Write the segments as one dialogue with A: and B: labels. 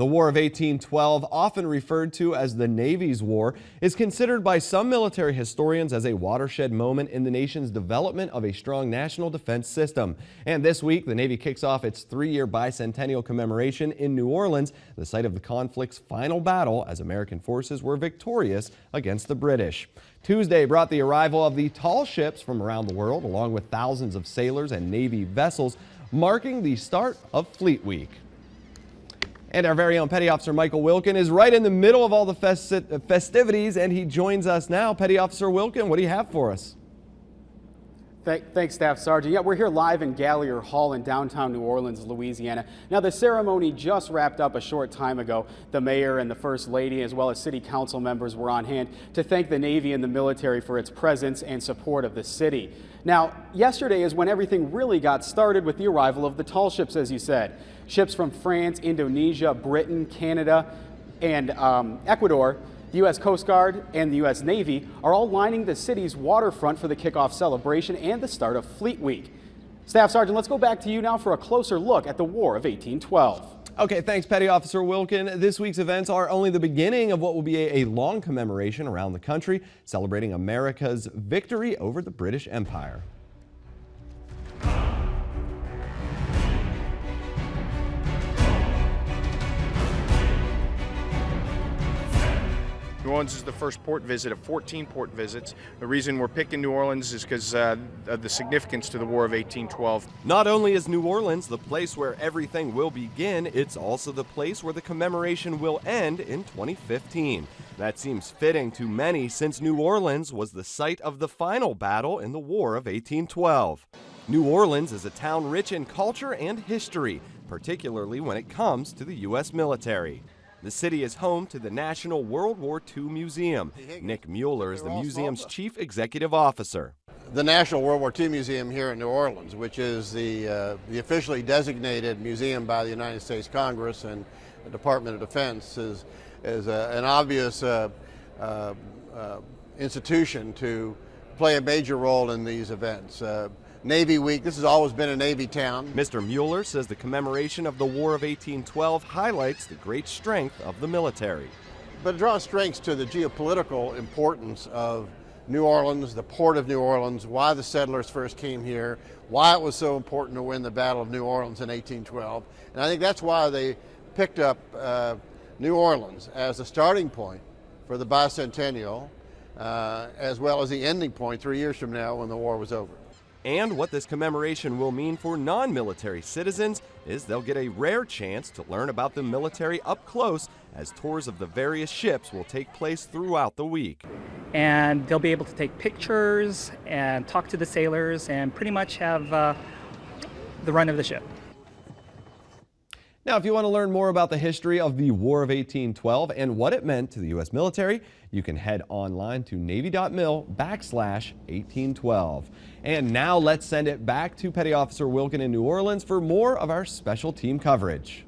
A: The War of 1812, often referred to as the Navy's War, is considered by some military historians as a watershed moment in the nation's development of a strong national defense system. And this week, the Navy kicks off its 3-year bicentennial commemoration in New Orleans, the site of the conflict's final battle as American forces were victorious against the British. Tuesday brought the arrival of the tall ships from around the world, along with thousands of sailors and Navy vessels, marking the start of Fleet Week. And our very own Petty Officer Michael Wilkin is right in the middle of all the festivities, and he joins us now. Petty Officer Wilkin, what do you have for us?
B: Thanks, Staff Sergeant. Yeah, we're here live in Gallier Hall in downtown New Orleans, Louisiana. Now, the ceremony just wrapped up a short time ago. The mayor and the First Lady, as well as city council members, were on hand to thank the Navy and the military for its presence and support of the city. Now, yesterday is when everything really got started with the arrival of the tall ships, as you said. Ships from France, Indonesia, Britain, Canada, and Ecuador. The U.S. Coast Guard and the U.S. Navy are all lining the city's waterfront for the kickoff celebration and the start of Fleet Week. Staff Sergeant, let's go back to you now for a closer look at the War of 1812.
A: Okay, thanks, Petty Officer Wilkin. This week's events are only the beginning of what will be a long commemoration around the country, celebrating America's victory over the British Empire.
C: New Orleans is the first port visit of 14 port visits. The reason we're picking New Orleans is because of the significance to the War of 1812.
A: Not only is New Orleans the place where everything will begin, it's also the place where the commemoration will end in 2015. That seems fitting to many since New Orleans was the site of the final battle in the War of 1812. New Orleans is a town rich in culture and history, particularly when it comes to the U.S. military. The city is home to the National World War II Museum. Nick Mueller is the museum's chief executive officer.
D: The National World War II Museum here in New Orleans, which is the officially designated museum by the United States Congress and the Department of Defense, is an obvious institution to play a major role in these events. Navy Week, this has always been a Navy town.
A: Mr. Mueller says the commemoration of the War of 1812 highlights the great strength of the military.
D: But it draws strengths to the geopolitical importance of New Orleans, the port of New Orleans, why the settlers first came here, why it was so important to win the Battle of New Orleans in 1812. And I think that's why they picked up New Orleans as a starting point for the bicentennial, as well as the ending point 3 years from now when the war was over.
A: And what this commemoration will mean for non-military citizens is they'll get a rare chance to learn about the military up close, as tours of the various ships will take place throughout the week.
E: And they'll be able to take pictures and talk to the sailors and pretty much have the run of the ship.
A: Now, if you want to learn more about the history of the War of 1812 and what it meant to the U.S. military, you can head online to Navy.mil/1812. And now let's send it back to Petty Officer Wilkin in New Orleans for more of our special team coverage.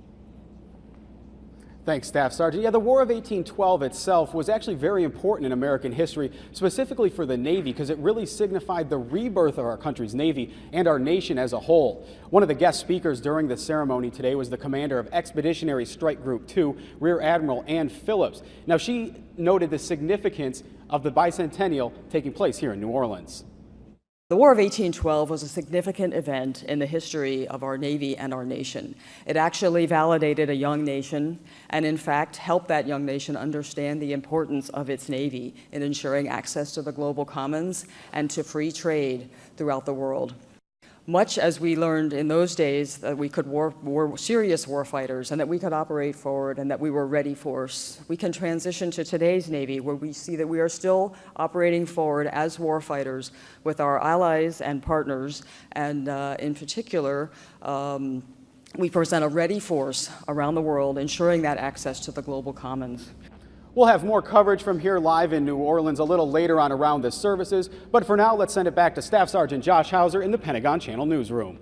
B: Thanks, Staff Sergeant. Yeah, the War of 1812 itself was actually very important in American history, specifically for the Navy, because it really signified the rebirth of our country's Navy and our nation as a whole. One of the guest speakers during the ceremony today was the commander of Expeditionary Strike Group 2, Rear Admiral Ann Phillips. Now, she noted the significance of the bicentennial taking place here in New Orleans.
F: The War of 1812 was a significant event in the history of our Navy and our nation. It actually validated a young nation and, in fact, helped that young nation understand the importance of its Navy in ensuring access to the global commons and to free trade throughout the world. Much as we learned in those days that we could serious war fighters and that we could operate forward and that we were ready force, we can transition to today's Navy, where we see that we are still operating forward as war fighters with our allies and partners, and in particular, we present a ready force around the world, ensuring that access to the global commons.
B: We'll have more coverage from here live in New Orleans a little later on around the services, but for now, let's send it back to Staff Sergeant Josh Hauser in the Pentagon Channel Newsroom.